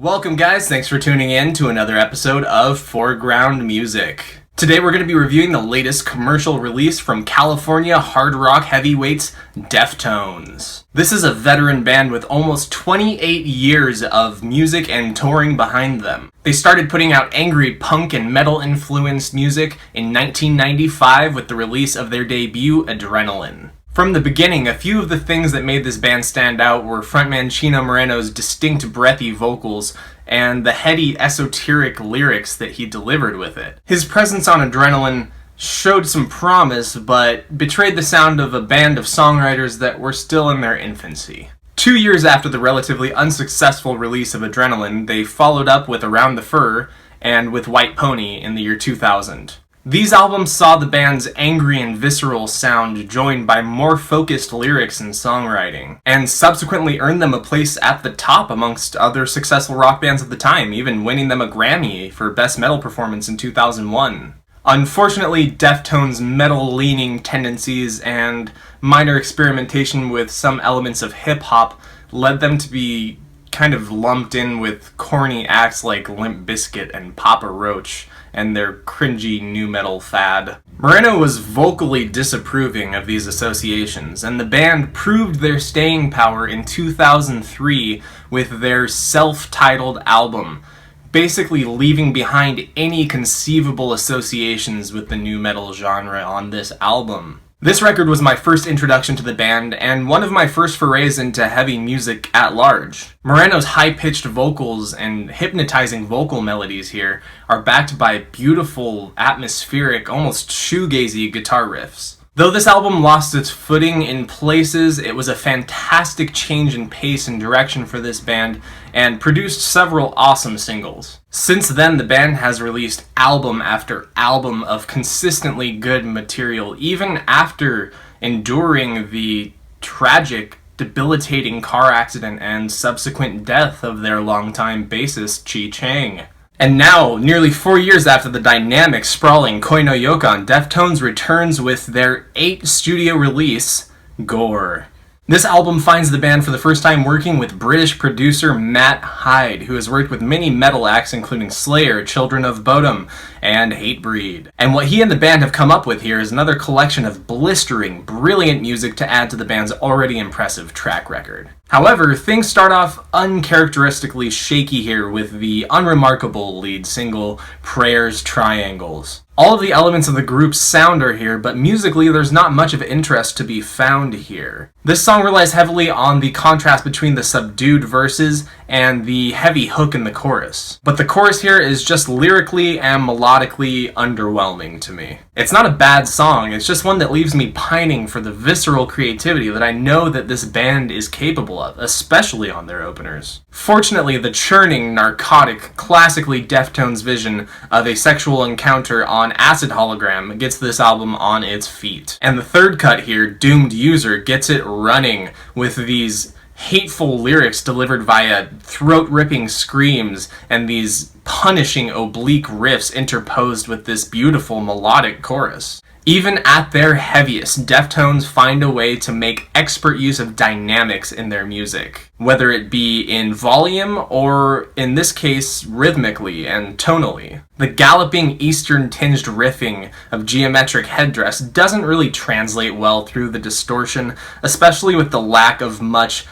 Welcome guys, thanks for tuning in to another episode of Foreground Music. Today we're going to be reviewing the latest commercial release from California hard rock heavyweights Deftones. This is a veteran band with almost 28 years of music and touring behind them. They started putting out angry punk and metal influenced music in 1995 with the release of their debut Adrenaline. From the beginning, a few of the things that made this band stand out were frontman Chino Moreno's distinct breathy vocals and the heady, esoteric lyrics that he delivered with it. His presence on Adrenaline showed some promise, but betrayed the sound of a band of songwriters that were still in their infancy. 2 years after the relatively unsuccessful release of Adrenaline, they followed up with Around the Fur and with White Pony in the year 2000. These albums saw the band's angry and visceral sound joined by more focused lyrics and songwriting, and subsequently earned them a place at the top amongst other successful rock bands of the time, even winning them a Grammy for Best Metal Performance in 2001. Unfortunately, Deftones' metal-leaning tendencies and minor experimentation with some elements of hip-hop led them to be kind of lumped in with corny acts like Limp Bizkit and Papa Roach and their cringy nu metal fad. Moreno was vocally disapproving of these associations, and the band proved their staying power in 2003 with their self-titled album, basically leaving behind any conceivable associations with the nu metal genre on this album. This record was my first introduction to the band, and one of my first forays into heavy music at large. Moreno's high-pitched vocals and hypnotizing vocal melodies here are backed by beautiful, atmospheric, almost shoegazy guitar riffs. Though this album lost its footing in places, it was a fantastic change in pace and direction for this band, and produced several awesome singles. Since then, the band has released album after album of consistently good material, even after enduring the tragic, debilitating car accident and subsequent death of their longtime bassist, Chi Chang. And now, nearly 4 years after the dynamic, sprawling Koi no Yokan, Deftones returns with their 8th studio release, Gore. This album finds the band for the first time working with British producer Matt Hyde, who has worked with many metal acts including Slayer, Children of Bodom, and Hatebreed. And what he and the band have come up with here is another collection of blistering, brilliant music to add to the band's already impressive track record. However, things start off uncharacteristically shaky here with the unremarkable lead single, Prayers Triangles. All of the elements of the group's sound are here, but musically there's not much of interest to be found here. This song relies heavily on the contrast between the subdued verses and the heavy hook in the chorus. But the chorus here is just lyrically and melodically underwhelming to me. It's not a bad song, it's just one that leaves me pining for the visceral creativity that I know that this band is capable of, especially on their openers. Fortunately, the churning, narcotic, classically Deftones vision of a sexual encounter on acid hologram gets this album on its feet. And the third cut here, Doomed User, gets it running with these hateful lyrics delivered via throat-ripping screams and these punishing oblique riffs interposed with this beautiful melodic chorus. Even at their heaviest, Deftones find a way to make expert use of dynamics in their music, whether it be in volume or, in this case, rhythmically and tonally. The galloping Eastern-tinged riffing of Geometric Headdress doesn't really translate well through the distortion, especially with the lack of much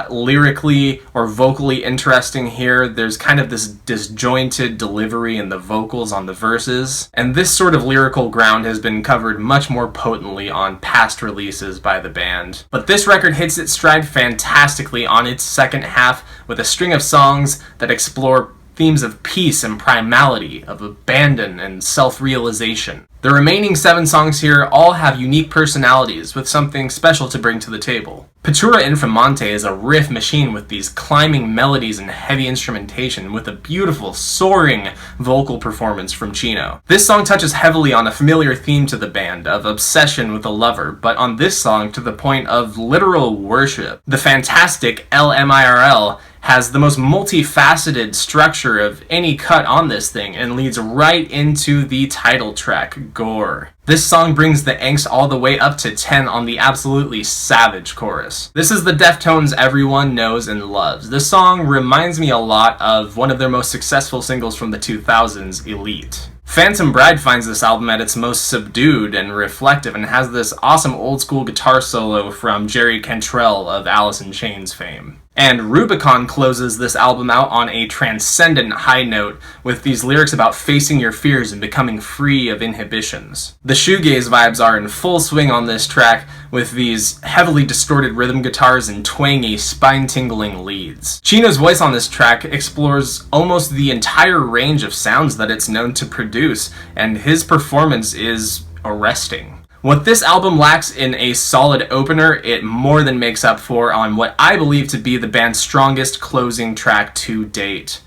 lyrically or vocally interesting here. There's kind of this disjointed delivery in the vocals on the verses, and this sort of lyrical ground has been covered much more potently on past releases by the band. But this record hits its stride fantastically on its second half with a string of songs that explore themes of peace and primality, of abandon and self-realization. The remaining 7 songs here all have unique personalities with something special to bring to the table. Pittura Infamante is a riff machine with these climbing melodies and heavy instrumentation with a beautiful, soaring vocal performance from Chino. This song touches heavily on a familiar theme to the band of obsession with a lover, but on this song to the point of literal worship. The fantastic LMIRL has the most multifaceted structure of any cut on this thing and leads right into the title track, Gore. This song brings the angst all the way up to 10 on the absolutely savage chorus. This is the Deftones everyone knows and loves. This song reminds me a lot of one of their most successful singles from the 2000s, Elite. Phantom Bride finds this album at its most subdued and reflective and has this awesome old school guitar solo from Jerry Cantrell of Alice in Chains fame. And Rubicon closes this album out on a transcendent high note with these lyrics about facing your fears and becoming free of inhibitions. The shoegaze vibes are in full swing on this track with these heavily distorted rhythm guitars and twangy, spine-tingling leads. Chino's voice on this track explores almost the entire range of sounds that it's known to produce, and his performance is arresting. What this album lacks in a solid opener, it more than makes up for on what I believe to be the band's strongest closing track to date.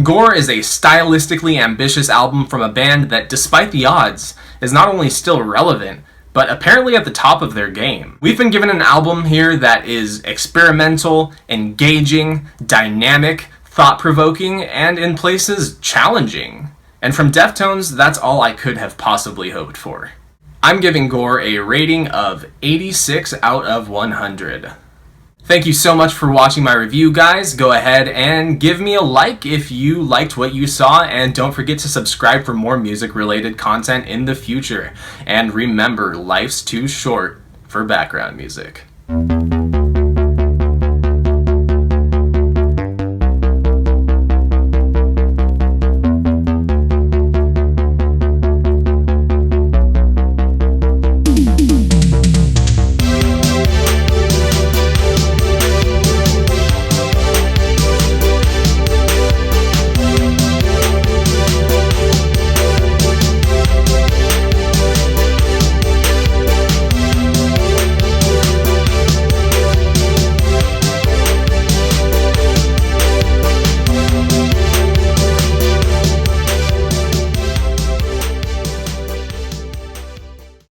Gore is a stylistically ambitious album from a band that, despite the odds, is not only still relevant, but apparently at the top of their game. We've been given an album here that is experimental, engaging, dynamic, thought-provoking, and in places challenging. And from Deftones, that's all I could have possibly hoped for. I'm giving Gore a rating of 86 out of 100. Thank you so much for watching my review, guys. Go ahead and give me a like if you liked what you saw, and don't forget to subscribe for more music-related content in the future. And remember, life's too short for background music.